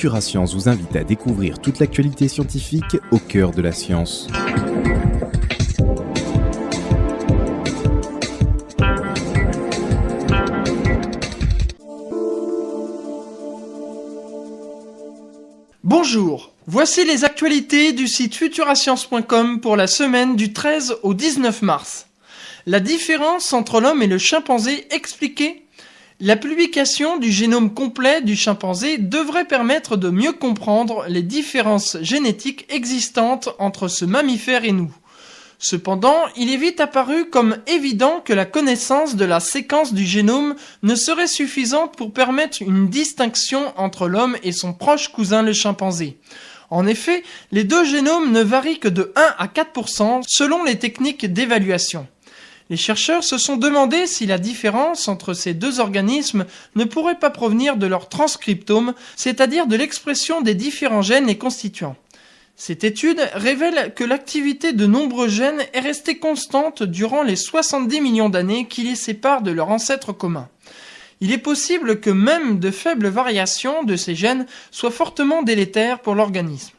Futura Science vous invite à découvrir toute l'actualité scientifique au cœur de la science. Bonjour, voici les actualités du site futurascience.com pour la semaine du 13 au 19 mars. La différence entre l'homme et le chimpanzé expliquée. La publication du génome complet du chimpanzé devrait permettre de mieux comprendre les différences génétiques existantes entre ce mammifère et nous. Cependant, il est vite apparu comme évident que la connaissance de la séquence du génome ne serait suffisante pour permettre une distinction entre l'homme et son proche cousin le chimpanzé. En effet, les deux génomes ne varient que de 1 à 4% selon les techniques d'évaluation. Les chercheurs se sont demandé si la différence entre ces deux organismes ne pourrait pas provenir de leur transcriptome, c'est-à-dire de l'expression des différents gènes les constituants. Cette étude révèle que l'activité de nombreux gènes est restée constante durant les 70 millions d'années qui les séparent de leur ancêtre commun. Il est possible que même de faibles variations de ces gènes soient fortement délétères pour l'organisme.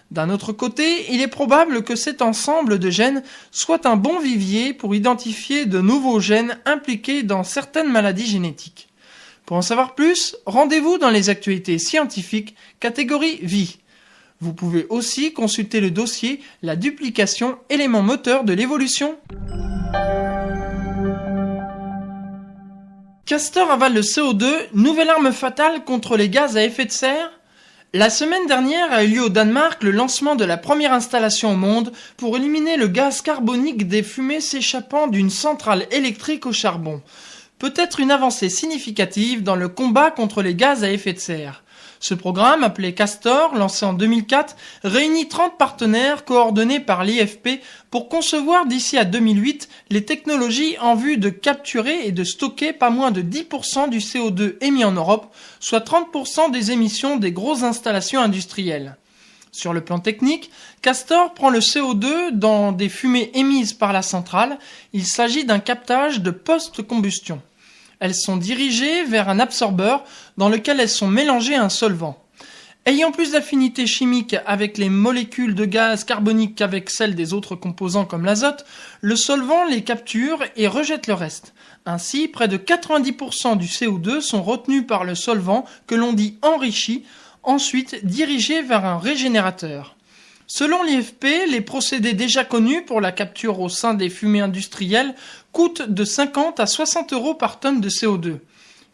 D'un autre côté, il est probable que cet ensemble de gènes soit un bon vivier pour identifier de nouveaux gènes impliqués dans certaines maladies génétiques. Pour en savoir plus, rendez-vous dans les actualités scientifiques, catégorie vie. Vous pouvez aussi consulter le dossier La duplication, élément moteur de l'évolution. Castor avale le CO2, nouvelle arme fatale contre les gaz à effet de serre. La semaine dernière a eu lieu au Danemark le lancement de la première installation au monde pour éliminer le gaz carbonique des fumées s'échappant d'une centrale électrique au charbon. Peut-être une avancée significative dans le combat contre les gaz à effet de serre. Ce programme, appelé Castor, lancé en 2004, réunit 30 partenaires coordonnés par l'IFP pour concevoir d'ici à 2008 les technologies en vue de capturer et de stocker pas moins de 10% du CO2 émis en Europe, soit 30% des émissions des grosses installations industrielles. Sur le plan technique, Castor prend le CO2 dans des fumées émises par la centrale. Il s'agit d'un captage de post-combustion. Elles sont dirigées vers un absorbeur dans lequel elles sont mélangées à un solvant. Ayant plus d'affinité chimique avec les molécules de gaz carbonique qu'avec celles des autres composants comme l'azote, le solvant les capture et rejette le reste. Ainsi, près de 90% du CO2 sont retenus par le solvant que l'on dit enrichi, ensuite dirigés vers un régénérateur. Selon l'IFP, les procédés déjà connus pour la capture au sein des fumées industrielles coûtent de 50 à 60 € par tonne de CO2.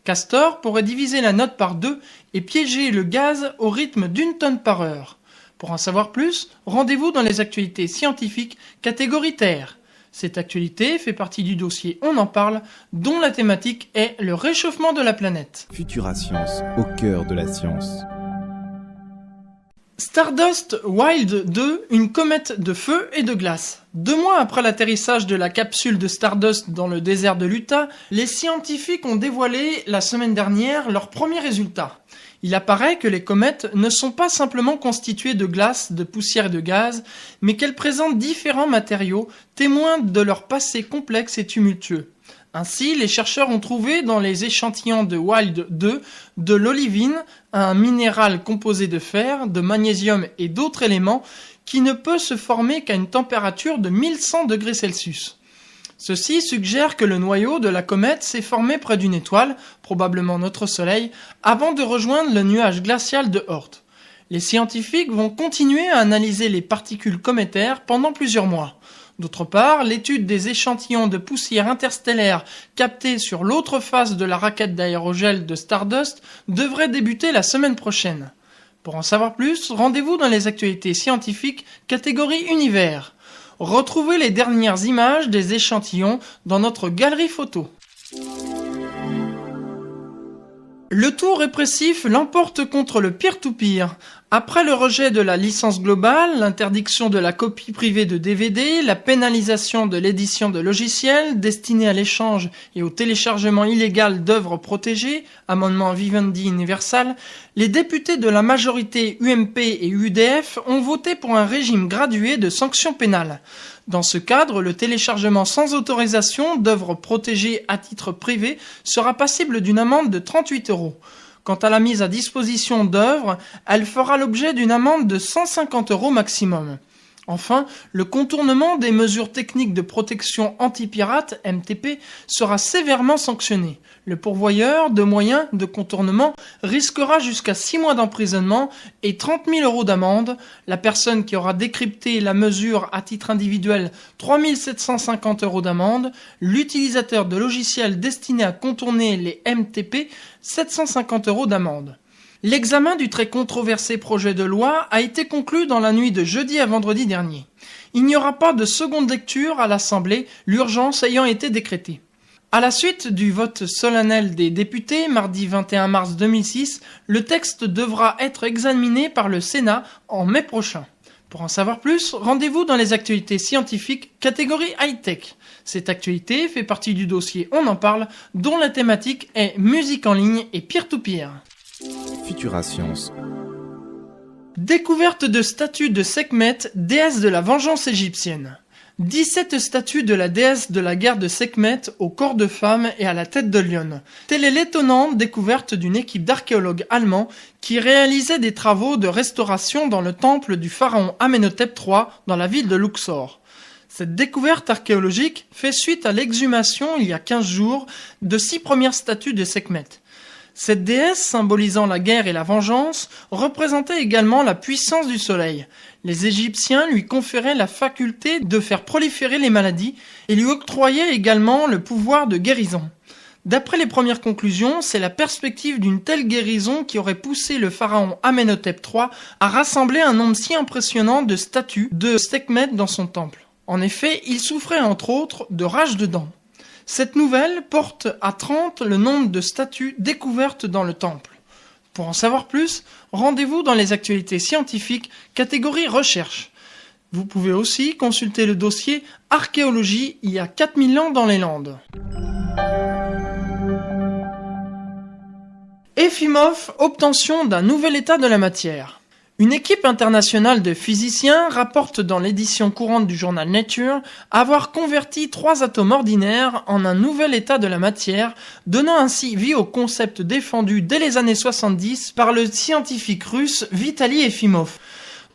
Castor pourrait diviser la note par 2 et piéger le gaz au rythme d'1 tonne par heure. Pour en savoir plus, rendez-vous dans les actualités scientifiques catégorie Terre. Cette actualité fait partie du dossier On en parle, dont la thématique est le réchauffement de la planète. Futura Science, au cœur de la science. Stardust Wild 2, une comète de feu et de glace. 2 mois après l'atterrissage de la capsule de Stardust dans le désert de l'Utah, les scientifiques ont dévoilé la semaine dernière leurs premiers résultats. Il apparaît que les comètes ne sont pas simplement constituées de glace, de poussière et de gaz, mais qu'elles présentent différents matériaux, témoins de leur passé complexe et tumultueux. Ainsi, les chercheurs ont trouvé dans les échantillons de Wild 2 de l'olivine, un minéral composé de fer, de magnésium et d'autres éléments qui ne peut se former qu'à une température de 1100 degrés Celsius. Ceci suggère que le noyau de la comète s'est formé près d'une étoile, probablement notre Soleil, avant de rejoindre le nuage glacial de Oort. Les scientifiques vont continuer à analyser les particules cométaires pendant plusieurs mois. D'autre part, l'étude des échantillons de poussière interstellaire captés sur l'autre face de la raquette d'aérogel de Stardust devrait débuter la semaine prochaine. Pour en savoir plus, rendez-vous dans les actualités scientifiques catégorie Univers. Retrouvez les dernières images des échantillons dans notre galerie photo. Le tout répressif l'emporte contre le peer-to-peer. Après le rejet de la licence globale, l'interdiction de la copie privée de DVD, la pénalisation de l'édition de logiciels destinés à l'échange et au téléchargement illégal d'œuvres protégées, amendement Vivendi Universal, les députés de la majorité UMP et UDF ont voté pour un régime gradué de sanctions pénales. Dans ce cadre, le téléchargement sans autorisation d'œuvres protégées à titre privé sera passible d'une amende de 38 €. Quant à la mise à disposition d'œuvres, elle fera l'objet d'une amende de 150 € maximum. Enfin, le contournement des mesures techniques de protection anti-pirate, MTP, sera sévèrement sanctionné. Le pourvoyeur de moyens de contournement risquera jusqu'à 6 mois d'emprisonnement et 30 000 € d'amende. La personne qui aura décrypté la mesure à titre individuel, 3 750 € d'amende. L'utilisateur de logiciels destinés à contourner les MTP, 750 € d'amende. L'examen du très controversé projet de loi a été conclu dans la nuit de jeudi à vendredi dernier. Il n'y aura pas de seconde lecture à l'Assemblée, l'urgence ayant été décrétée. À la suite du vote solennel des députés, mardi 21 mars 2006, le texte devra être examiné par le Sénat en mai prochain. Pour en savoir plus, rendez-vous dans les actualités scientifiques catégorie high-tech. Cette actualité fait partie du dossier On en parle, dont la thématique est musique en ligne et peer-to-peer. Futura Science. Découverte de statues de Sekhmet, déesse de la vengeance égyptienne. 17 statues de la déesse de la guerre de Sekhmet au corps de femme et à la tête de lion. Telle est l'étonnante découverte d'une équipe d'archéologues allemands qui réalisait des travaux de restauration dans le temple du pharaon Amenhotep III dans la ville de Luxor. Cette découverte archéologique fait suite à l'exhumation il y a 15 jours de 6 premières statues de Sekhmet. Cette déesse, symbolisant la guerre et la vengeance, représentait également la puissance du soleil. Les Égyptiens lui conféraient la faculté de faire proliférer les maladies et lui octroyaient également le pouvoir de guérison. D'après les premières conclusions, c'est la perspective d'une telle guérison qui aurait poussé le pharaon Amenhotep III à rassembler un nombre si impressionnant de statues de Sekhmet dans son temple. En effet, il souffrait entre autres de rage de dents. Cette nouvelle porte à 30 le nombre de statues découvertes dans le temple. Pour en savoir plus, rendez-vous dans les actualités scientifiques, catégorie recherche. Vous pouvez aussi consulter le dossier Archéologie il y a 4000 ans dans les Landes. Efimov, obtention d'un nouvel état de la matière. Une équipe internationale de physiciens rapporte dans l'édition courante du journal Nature avoir converti 3 atomes ordinaires en un nouvel état de la matière, donnant ainsi vie au concept défendu dès les années 70 par le scientifique russe Vitaly Efimov.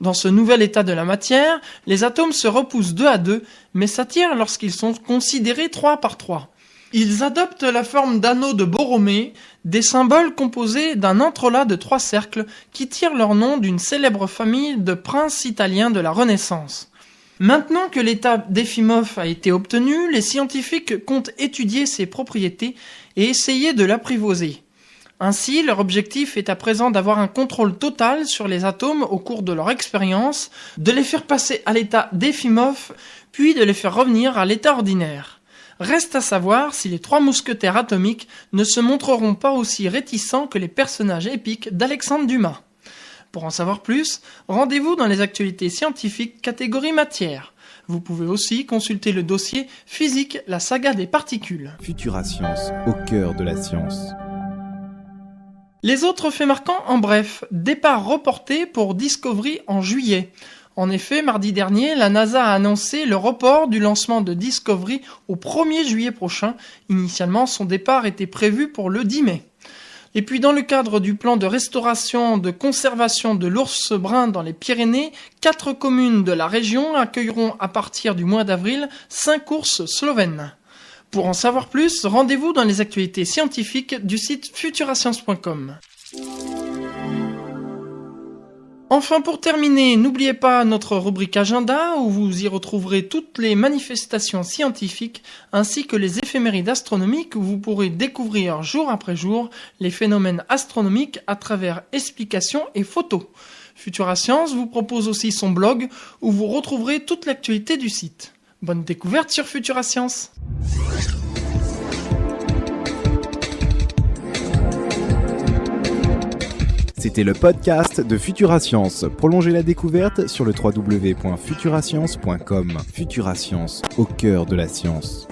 Dans ce nouvel état de la matière, les atomes se repoussent 2 à 2, mais s'attirent lorsqu'ils sont considérés 3 par 3. Ils adoptent la forme d'anneaux de Borromée, des symboles composés d'un entrelac de 3 cercles qui tirent leur nom d'une célèbre famille de princes italiens de la Renaissance. Maintenant que l'état d'Efimov a été obtenu, les scientifiques comptent étudier ses propriétés et essayer de l'apprivoiser. Ainsi, leur objectif est à présent d'avoir un contrôle total sur les atomes au cours de leur expérience, de les faire passer à l'état d'Efimov, puis de les faire revenir à l'état ordinaire. Reste à savoir si les 3 mousquetaires atomiques ne se montreront pas aussi réticents que les personnages épiques d'Alexandre Dumas. Pour en savoir plus, rendez-vous dans les actualités scientifiques catégorie matière. Vous pouvez aussi consulter le dossier Physique, la saga des particules. Futura Science, au cœur de la science. Les autres faits marquants en bref. Départ reporté pour Discovery en juillet. En effet, mardi dernier, la NASA a annoncé le report du lancement de Discovery au 1er juillet prochain. Initialement, son départ était prévu pour le 10 mai. Et puis dans le cadre du plan de restauration de conservation de l'ours brun dans les Pyrénées, 4 communes de la région accueilleront à partir du mois d'avril 5 ours slovènes. Pour en savoir plus, rendez-vous dans les actualités scientifiques du site futurascience.com. Enfin, pour terminer, n'oubliez pas notre rubrique agenda où vous y retrouverez toutes les manifestations scientifiques ainsi que les éphémérides astronomiques où vous pourrez découvrir jour après jour les phénomènes astronomiques à travers explications et photos. Futura Science vous propose aussi son blog où vous retrouverez toute l'actualité du site. Bonne découverte sur Futura Science. C'était le podcast de Futura Science. Prolongez la découverte sur le www.futurascience.com. Futura Science, au cœur de la science.